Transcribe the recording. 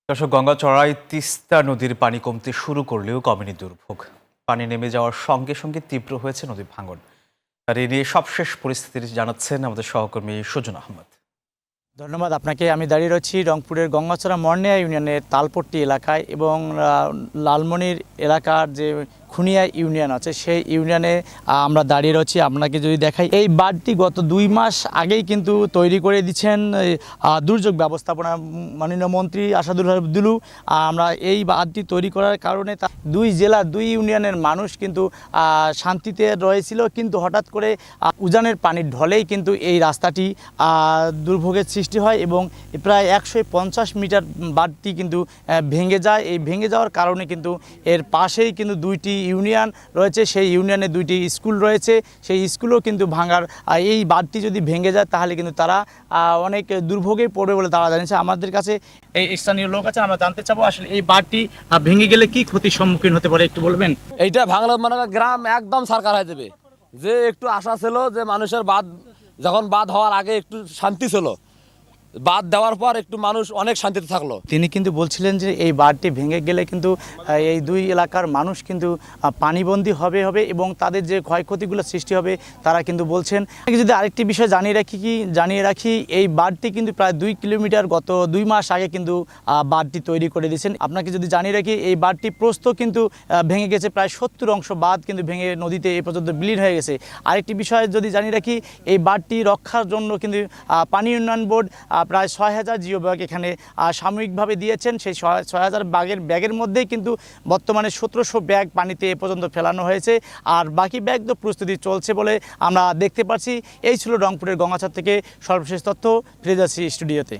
দর্শক, গঙ্গাচড়ায় তিস্তা নদীর পানি কমতে শুরু করলেও কমেনি দুর্ভোগ। পানি নেমে যাওয়ার সঙ্গে সঙ্গে তীব্র হয়েছে নদী ভাঙন। আর এ নিয়ে সবশেষ পরিস্থিতি জানাচ্ছেন আমাদের সহকর্মী সুজন আহমদ। ধন্যবাদ আপনাকে। আমি দাঁড়িয়ে রয়েছি রংপুরের গঙ্গাচড়া মর্নিয়া ইউনিয়নের তালপট্টি এলাকায় এবং লালমনির এলাকার যে খুনিয়া ইউনিয়ন আছে সেই ইউনিয়নে আমরা দাঁড়িয়ে রয়েছি। আপনাকে যদি দেখাই, এই বাঁধটি গত 2 মাস আগেই কিন্তু তৈরি করে দিচ্ছেন দুর্যোগ ব্যবস্থাপনা মাননীয় মন্ত্রী আসাদুল আবদুলু। আমরা এই বাঁধটি তৈরি করার কারণে দুই জেলার 2 ইউনিয়নের মানুষ কিন্তু শান্তিতে রয়েছিল, কিন্তু হঠাৎ করে উজানের পানির ঢলেই কিন্তু এই রাস্তাটি দুর্ভোগের সৃষ্টি হয় এবং প্রায় 150 মিটার বাঁধটি কিন্তু ভেঙে যায়। এই ভেঙে যাওয়ার কারণে কিন্তু এর পাশেই কিন্তু 2টি ইউনিয়ন রয়েছে, সেই ইউনিয়নে 2টি স্কুল রয়েছে, সেই স্কুলও কিন্তু ভাঙার, এই বাঁধটি যদি ভেঙে যায় তাহলে কিন্তু তারা অনেক দুর্ভোগে পড়বে বলে তারা জানিয়েছে। আমাদের কাছে এই স্থানীয় লোক আছে, আমরা জানতে চাবো আসলে এই বাঁধটি ভেঙে গেলে কি ক্ষতির সম্মুখীন হতে পারে, একটু বলবেন? এইটা ভাঙলে মানে গ্রাম একদম সরকার হয়ে যাবে। যে একটু আশা ছিল যে মানুষের বাদ, যখন বাদ হওয়ার আগে একটু শান্তি ছিল, বাদ দেওয়ার পর একটু মানুষ অনেক শান্তিতে থাকলো। তিনি কিন্তু বলছিলেন যে এই বাঁধটি ভেঙে গেলে কিন্তু এই 2 এলাকার মানুষ কিন্তু পানিবন্দী হবে এবং তাদের যে ক্ষয়ক্ষতিগুলো সৃষ্টি হবে তারা কিন্তু বলছেন। যদি আরেকটি বিষয় জানিয়ে রাখি, এই বাঁধটি কিন্তু প্রায় 2 কিলোমিটার গত 2 মাস আগে কিন্তু বাঁধটি তৈরি করে দিয়েছেন। আপনাকে যদি জানিয়ে রাখি, এই বাঁধটি প্রস্থ কিন্তু ভেঙে গেছে, প্রায় 70 অংশ বাঁধ কিন্তু ভেঙে নদীতে এ পর্যন্ত বিলীন হয়ে গেছে। আরেকটি বিষয় যদি জানিয়ে রাখি, এই বাঁধটি রক্ষার জন্য কিন্তু পানি উন্নয়ন বোর্ড প্রায় 6000 জিও ব্যাগ এখানে সাময়িকভাবে দিয়েছেন। সেই 6000 ব্যাগের মধ্যেই কিন্তু বর্তমানে 1700 ব্যাগ পানিতে এ পর্যন্ত ফেলানো হয়েছে, আর বাকি ব্যাগ তো প্রস্তুতি চলছে বলে আমরা দেখতে পাচ্ছি। এই ছিল রংপুরের গঙ্গাচড়া থেকে সর্বশেষ তথ্য। ফিরে যাচ্ছি স্টুডিওতে।